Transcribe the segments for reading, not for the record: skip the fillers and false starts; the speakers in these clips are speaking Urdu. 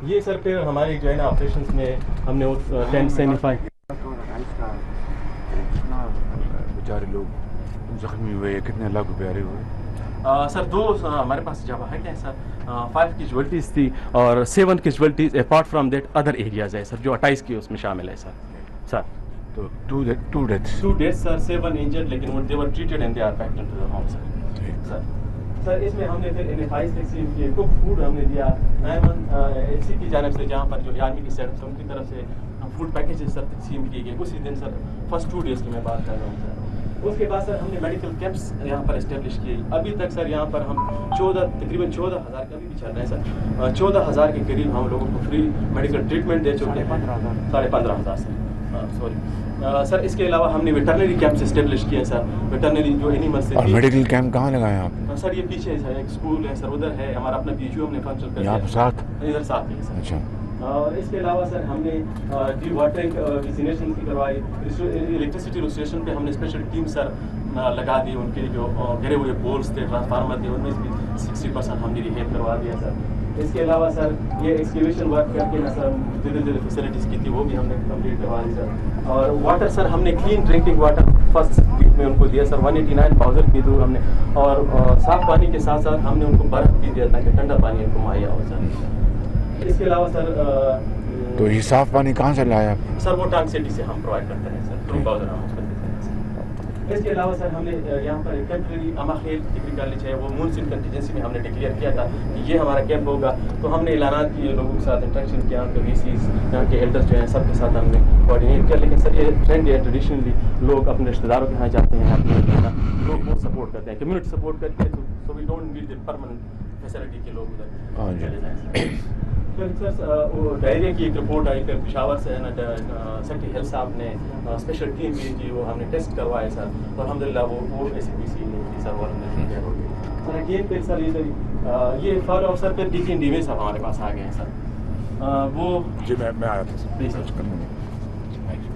یہ سر پھر ہماری جو ہے نا آپریشنس میں ہم نے وہ ٹینٹ سے نفائی بیچارے لوگ زخمی ہوئے, کتنے لاکھ روپے آ رہے ہوئے؟ سر دو ہمارے پاس جگہ ہے سر 5 کیجویلٹیز تھی اور 7 casualties apart from that other areas ہے سر, جو 28 کی اس میں شامل ہے سر. تو ٹو ڈیتھس سر 7 انجرڈ, لیکن وہ they were treated and they are back to the home sir. Sir اس میں ہم نے پھر انفائز تقسیم کیے, کوک فوڈ ہم نے دیا ایل سی کی جانب سے, جہاں پر جو آرمی کی سیٹ سے ان کی طرف سے فوڈ پیکیجز سر تقسیم کیے گئے اسی دن سر فرسٹ 2 ڈیز کی میں بات کر رہا ہوں سر. اس کے بعد سر ہم نے میڈیکل کیمپس یہاں پر اسٹیبلش کیے. ابھی تک سر یہاں پر ہم تقریباً 14,000 کا بھی چل رہا ہے سر, 14,000 کے قریب ہم لوگوں کو فری میڈیکل ٹریٹمنٹ دے چکے ہیں. 15,500 سر. سر اس کے علاوہ ہم نے ویٹرنری کیمپس اسٹیبلش کیے ہیں سر, ویٹرنری جو اینیمل سے. اور میڈیکل کیمپ کہاں لگائے ہیں آپ؟ سر یہ پیچھے سر ایک اسکول ہے سر, ادھر ہے ہمارا اپنا پی ایچ یو, ہم نے فنکشن کر یہاں پر ساتھ ادھر ساتھ ہے سر. اچھا. اور اس کے علاوہ سر ہم نے ڈی واٹرنگ ویکسینیشن کی کروائی. الیکٹریسٹی اسٹیشن پہ ہم نے اسپیشل ٹیم سر لگا دی, ان کے جو گرے ہوئے پولس تھے, ٹرانسفارمر تھے, ان میں بھی 60% ہم نے ریپیئر کروا دیا سر. اس کے علاوہ سر یہ ایکسکیویشن ورک کر کے نا سر جدید فیسلٹیز کی تھی وہ بھی ہم نے کمپلیٹ کروا دی سر. اور واٹر سر ہم نے clean drinking water first week میں ان کو دیا سر 189,000 کی دور ہم نے, اور صاف پانی کے ساتھ ساتھ ہم نے ان کو برف بھی دیا تاکہ ٹھنڈا پانی ان کو مہیا ہو سر. اس کے علاوہ سر تو یہ صاف پانی کہاں سے لایا آپ؟ سر وہ ٹانک سٹی سے ہم پرووائڈ کرتے ہیں سر, 2,000 ہم اس کو دیتے ہیں سر. اس کے علاوہ سر ہم نے یہاں پر ٹیمپرری اما خیل ڈگری کالج ہے, وہ مونسون کنٹیجنسی میں ہم نے ڈکلیئر کیا تھا کہ یہ ہمارا کیمپ ہوگا. تو ہم نے اعلانات کیے, لوگوں کے ساتھ انٹریکشن کیا, ان کے وی سیز, یہاں کے ایلڈرس جو ہیں سب کے ساتھ ہم نے کوآرڈینیٹ کیا. لیکن سر یہ ٹرینڈ ہے, ٹریڈیشنلی لوگ اپنے رشتے داروں کے یہاں جاتے ہیں, اپنے لوگ بہت سپورٹ کرتے ہیں, کمیونٹی سپورٹ کرتے ہیں. So we don't need permanent facility کے لوگ ادھر چلے جائیں. پھر سر وہ ڈائریا کی ایک رپورٹ آئی, پھر پشاور سے نا سیکٹری ہیلتھ صاحب نے اسپیشل ٹیم بھیجی, وہ ہم نے ٹیسٹ کروائے سر. تو الحمدللہ وہ ایسی پی سی نہیں تھی سر, وہ الحمدللہ ہو گئی سر. اگین پھر سر یہ فالو اپ سر پھر ڈی جی ڈی وے صاحب ہمارے پاس آ گئے ہیں سر. وہ جی میں آیا تھا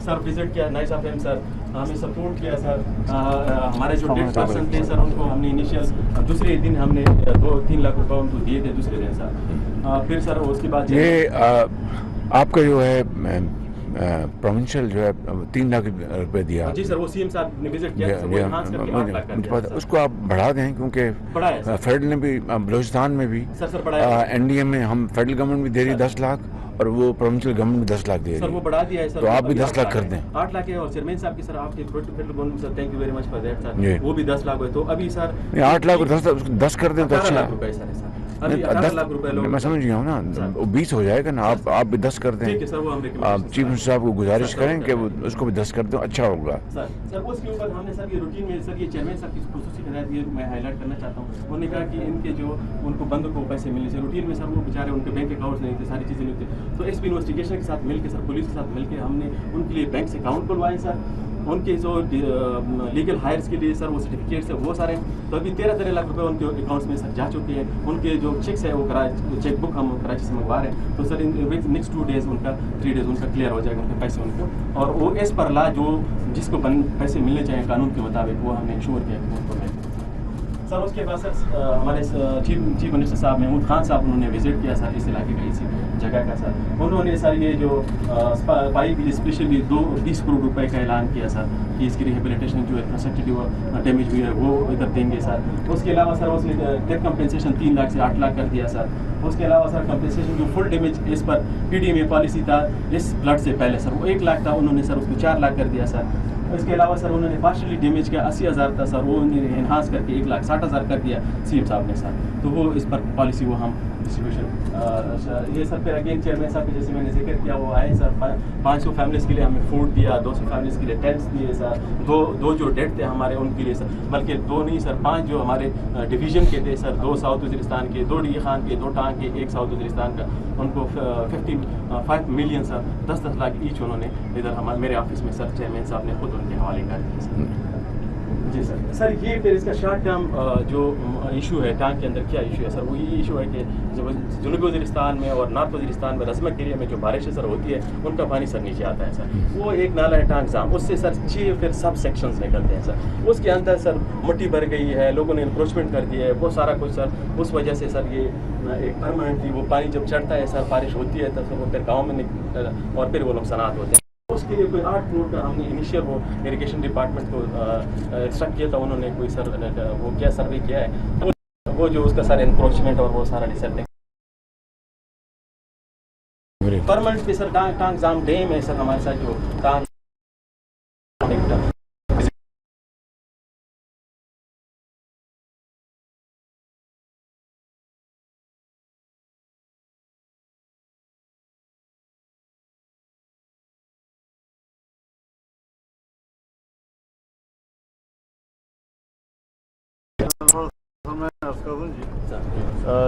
سر وزٹ کیا, نائس آف ایم سر, ہمیں سپورٹ کیا سر. ہمارے جو ڈیڈ پرسن تھے سر ان کو ہم نے انیشیل دوسرے دن ہم نے 2-3 لاکھ روپے ان کو دیے تھے دوسرے دن سر. پھر سر اس کے بعد یہ آپ کا جو ہے پروونشل جو ہے 3 لاکھ روپے دیا. جی سر, وہ سی ایم صاحب نے وزٹ کیا, وہ انہانس کر کے 8 لاکھ کر دیا. اس کو آپ بڑھا دیں, کیونکہ فیڈرل نے بھی بلوچستان میں بھی این ڈی اے میں ہم فیڈرل گورنمنٹ بھی دے رہی 10 لاکھ اور وہ پروونشل گورنمنٹ بھی 10 لاکھ دے رہی ہے. سر وہ بڑھا دیا ہے سر, تو آپ بھی 10 لاکھ کر دیں. 8 لاکھ ہے. اور چیئرمین صاحب کی سر آپ کے federal government sir thank you very much for that sir, وہ بھی 10 لاکھ ہوئے. تو ابھی سر 8 لاکھ اور 10 کر دیں تو اچھا ہے. 18 لاکھ روپے میں سمجھ گیا ہوں نا, 20 ہو جائے گا نا. آپ بھی 10 کر دیں. آپ چیف منسٹر صاحب کو گزارش کریں کہ وہ اس کو بھی 10 کر دیں, اچھا ہوگا سر. اس کے اوپر ہم نے سر یہ روٹین میں سر یہ چیئرمین صاحب کی خصوصی ہدایت یہ میں ہائی لائٹ کرنا چاہتا ہوں. انہوں نے کہا کہ ان کے جو ان کو بندوں کو پیسے ملنے سے روٹین میں سر وہ بیچارے ان کے بینک اکاؤنٹس نہیں تھے, ساری چیزیں نہیں تھیں. تو ایس پی انویسٹیگیشن کے ساتھ مل کے سر, پولیس کے ساتھ مل کے ہم نے ان کے لیے بینک سے اکاؤنٹ کھلوائے سر. ان کے جو لیگل ہائرس کے لیے سر وہ سرٹیفکیٹس ہے وہ سارے. تو ابھی 13 لاکھ روپے ان کے اکاؤنٹس میں سر جا چکے ہیں. ان کے جو چیکس ہے وہ چیک بک ہم کراچی سے منگوا رہے ہیں. تو سر نیکسٹ 2 ڈیز ان کا 3 ڈیز ان کا کلیئر ہو جائے گا ان کے پیسے ان کو. اور وہ ایز پر لا جو جس کو پیسے ملنے چاہیے قانون کے مطابق وہ ہم نے انشور کیا کہ ان کو ملے. سر اس کے بعد سر ہمارے چیف منسٹر صاحب محمود خان صاحب انہوں نے وزٹ کیا سر اس علاقے کا, اسی جگہ کا سر. انہوں نے سر یہ جو پائی کے لیے اسپیشلی 20 کروڑ روپے کا اعلان کیا سر کہ اس کی ریہیبلیٹیشن جو انفراسٹرکچر ڈیمیج ہوئی ہے وہ ادھر دیں گے سر. اس کے علاوہ سر اس نے ڈیتھ کمپنسیشن 3 لاکھ سے 8 لاکھ کر دیا سر. اس کے علاوہ سر کمپنسیشن جو فل ڈیمیج اس پر P D M A policy تھا اس فلڈ سے پہلے سر وہ 1 لاکھ تھا, انہوں نے سر اس کو 4 لاکھ کر دیا سر. اس کے علاوہ سر انہوں نے پارشلی ڈیمیج کا 80,000 تھا سر, وہ انہوں نے انہانس کر کے 1,60,000 کر دیا سی ایم صاحب نے سر. تو وہ اس پر پالیسی وہ ہم ڈسٹریبیوشن یہ سر. پھر اگین چیئرمین صاحب جیسے میں نے ذکر کیا وہ آئے سر, 500 فیملیز کے لیے ہمیں فوڈ دیا, 200 فیملیز کے لیے ٹینٹس دیے سر. دو جو ڈیڈ تھے ہمارے ان کے لیے سر, بلکہ 2 نہیں سر 5 جو ہمارے ڈویژن کے تھے سر, 2 ساؤتھ وزیرستان کے, 2 ڈی خان کے, 2 ٹانگ کے, 1 ساؤتھ وزیرستان کا, ان کو 55 ملین سر 10 لاکھ ایچ انہوں نے ادھر ہمارے میرے آفس میں سر چیئرمین صاحب نے خود ان کے حوالے کر دیے سر. جی سر یہ پھر اس کا شارٹ ٹرم جو ایشو ہے ٹانک کے اندر کیا ایشو ہے سر؟ وہ یہ ایشو ہے کہ جنوبی وزیرستان میں اور نارتھ وزیرستان میں رزمک ایریا میں جو بارشیں سر ہوتی ہے ان کا پانی سر نیچے آتا ہے سر. وہ ایک نالا ہے ٹانک زام, اس سے سر 6 پھر سب سیکشنز نکلتے ہیں سر. اس کے اندر سر مٹی بھر گئی ہے, لوگوں نے انکروچمنٹ کر دی ہے, وہ سارا کچھ سر. اس وجہ سے سر یہ ایک پرماننٹلی وہ پانی جب چڑھتا ہے سر, بارش ہوتی ہے تو پھر وہ پھر گاؤں میں اور پھر وہ نقصانات ہوتے ہیں. اس کے لیے کوئی 8 کروڑ کا ہم نے انیشیل وہ اریگیشن ڈپارٹمنٹ کو انسٹرکٹ کیا تھا, انہوں نے کوئی سر وہ کیا سروے کیا ہے, وہ جو اس کا سر انکروچمنٹ اور وہ سارا ڈسپلنگ پرماننٹ پہ سر ٹانک زام ڈیم ہے سر ہمارے ساتھ جو ٹانک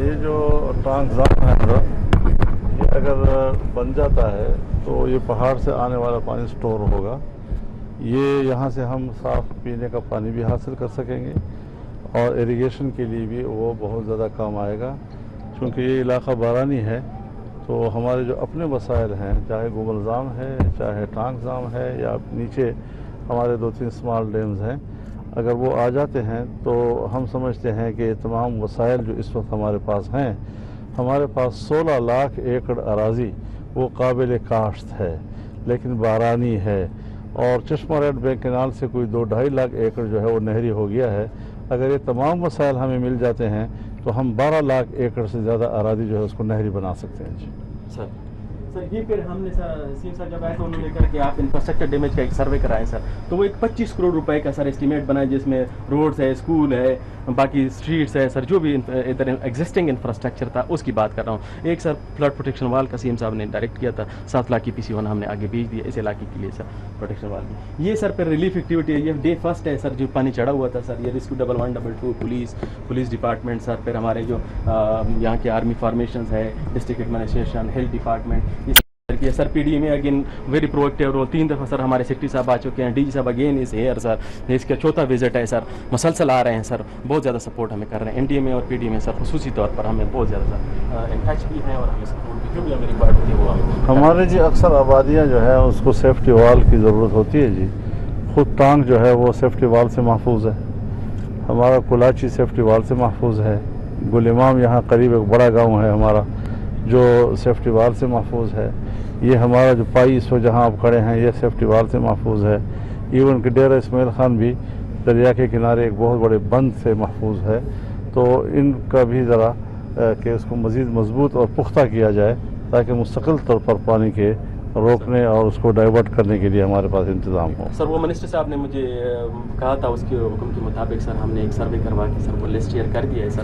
یہ جو ٹانک زام ہے نا, یہ اگر بن جاتا ہے تو یہ پہاڑ سے آنے والا پانی سٹور ہوگا. یہ یہاں سے ہم صاف پینے کا پانی بھی حاصل کر سکیں گے اور ایریگیشن کے لیے بھی وہ بہت زیادہ کام آئے گا. چونکہ یہ علاقہ بارانی ہے تو ہمارے جو اپنے وسائل ہیں, چاہے گوگل زام ہے, چاہے ٹانک زام ہے, یا نیچے ہمارے 2-3 اسمال ڈیمز ہیں, اگر وہ آ جاتے ہیں تو ہم سمجھتے ہیں کہ تمام وسائل جو اس وقت ہمارے پاس ہیں, ہمارے پاس 16 لاکھ ایکڑ اراضی وہ قابل کاشت ہے لیکن بارانی ہے, اور چشمہ ریڈ بینک کینال سے کوئی 2-2.5 لاکھ ایکڑ جو ہے وہ نہری ہو گیا ہے. اگر یہ تمام وسائل ہمیں مل جاتے ہیں تو ہم 12 لاکھ ایکڑ سے زیادہ اراضی جو ہے اس کو نہری بنا سکتے ہیں. جی سر یہ پھر ہم نے سی سر جب آئے تو انہوں نے کہا کہ آپ انفراسٹرکچر ڈیمیج کا ایک سروے کرائیں سر, تو وہ ایک 25 کروڑ روپے کا سر اسٹیمیٹ بنا ہے جس میں روڈز ہے, اسکول ہے, باقی اسٹریٹس ہے سر, جو بھی ادھر ایگزسٹنگ انفراسٹرکچر تھا اس کی بات کر رہا ہوں. ایک سر فلڈ پروٹیکشن وال کا سی ایم صاحب نے ڈائریکٹ کیا تھا, 7 لاکھ کی PC1 ہم نے آگے بھیج دیا اس علاقے کے لیے سر پروٹیکشن وال کی. یہ سر پھر ریلیف ایکٹیویٹی ہے, یہ ڈے فرسٹ ہے سر جو پانی چڑھا ہوا تھا سر. یہ ریسکیو 1112 پولیس ڈپارٹمنٹ سر, پھر ہمارے جو یہاں کے آرمی فارمیشنز ہے, ڈسٹرکٹ ایڈمنسٹریشن, ہیلتھ ڈپارٹمنٹ, یہ سر پی ڈی میں اگین ویری پرویکٹیو رول. 3 دفعہ سر ہمارے سیکٹری صاحب آ چکے ہیں, DG صاحب اگین از ہیئر سر, اس کا 4تھا وزٹ ہے سر, مسلسل آ رہے ہیں سر, بہت زیادہ سپورٹ ہمیں کر رہے ہیں. NDA میں اور PD میں سر خصوصی طور پر ہمیں بہت زیادہ سر ان ٹچ بھی ہیں اور ہمیں سپورٹ بھی جو بھی ہمیں ریکوائرڈ ہوتی ہے وہ ہمارے جی اکثر آبادیاں جو ہے اس کو سیفٹی وال کی ضرورت ہوتی ہے. جی خود ٹانک جو ہے وہ سیفٹی وال سے محفوظ ہے, ہمارا کلاچی سیفٹی وال سے محفوظ ہے, گل امام یہاں قریب ایک بڑا گاؤں ہے ہمارا جو سیفٹی وال سے محفوظ ہے. یہ ہمارا جو پائی اس وقت جہاں آپ کھڑے ہیں یہ سیفٹی وال سے محفوظ ہے. ایون کہ ڈیرہ اسماعیل خان بھی دریا کے کنارے ایک بہت بڑے بند سے محفوظ ہے. تو ان کا بھی ذرا کہ اس کو مزید مضبوط اور پختہ کیا جائے تاکہ مستقل طور پر پانی کے روکنے اور اس کو ڈائیورٹ کرنے کے لیے ہمارے پاس انتظام ہو. سر وہ منسٹر صاحب نے مجھے کہا تھا اس کے حکم کے مطابق سر ہم نے ایک سروے کروا کے سر وہ لسٹ شیئر کر دیا ہے سر.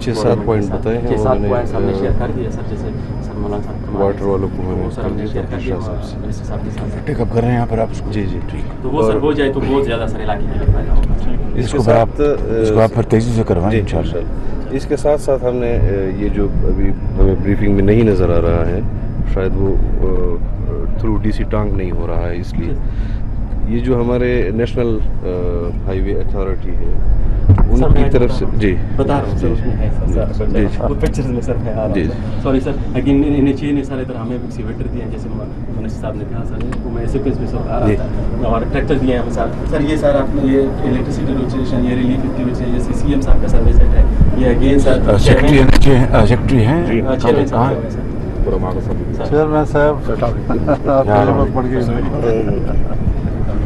6-7 پوائنٹ بتائے ہیں, 6-7 پوائنٹس ہم نے شیئر کر دیا سر, جیسے سر مولانا صاحب واٹر والوں کو سر ہم نے شیئر کر دیا منسٹر صاحب کے ساتھ. ٹیک اپ کر رہے ہیں یہاں پر آپ. جی ٹھیک, تو وہ سر ہو جائے تو بہت زیادہ سر علاقے کے لیے فائدہ ہوگا. اس کو آپ پھر تیزی سے کروائیں انشاءاللہ. اس کے ساتھ ساتھ ہم نے یہ جو ابھی ہمیں بریفنگ میں نہیں نظر آ رہا ہے, شاید وہ تھرو DC ٹانک نہیں ہو رہا ہے, اس لیے یہ جو ہمارے نیشنل ہائی وے اتھارٹی ہے ان کی طرف سے جی بتا رہا ہوں سر, اس میں ہے سر وہ پکچرز میں سر ہے آ رہا ہے. سوری سر اگین انہیں چاہیے سر ادھر ہمیں ایکسیویٹر دیے ہیں جیسے منسٹر صاحب نے کہا سر, وہ میں سیکوینس میں سر آ رہا تھا, اور ٹریکٹر دیے ہیں ہمیں سر. یہ سر آپ نے یہ الیکٹریسٹی ریزولوشن, یہ ریلیف ایکٹیویٹی, یہ CM صاحب کا سروس ہے, یہ اگین سر سیکرٹری ہیں چیئرمین صاحب چیئرمین صاحب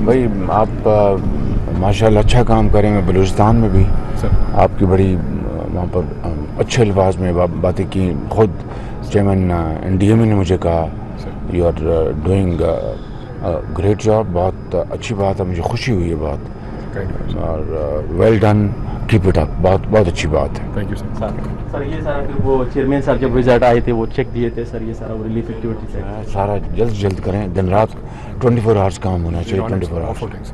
بھائی آپ ماشاءاللہ اچھا کام کریں گے. بلوچستان میں بھی آپ کی بڑی وہاں پر اچھے الفاظ میں باتیں کی. خود چیئرمین NDA نے مجھے کہا you are doing great job, بہت اچھی بات ہے, مجھے خوشی ہوئی ہے بہت, اور well done, keep it up, بہت اچھی بات ہے. Thank you sir. یہ سارا پھر وہ چیئرمین صاحب جب وزٹ آئے تھے وہ چیک دیے تھے سر, یہ سارا وہ ریلیف ایکٹیویٹی سارا جلد کریں, دن رات 24 آورس کام ہونا چاہیے, 24 hours.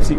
FC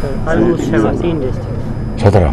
sir, almost 17 districts. 17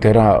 13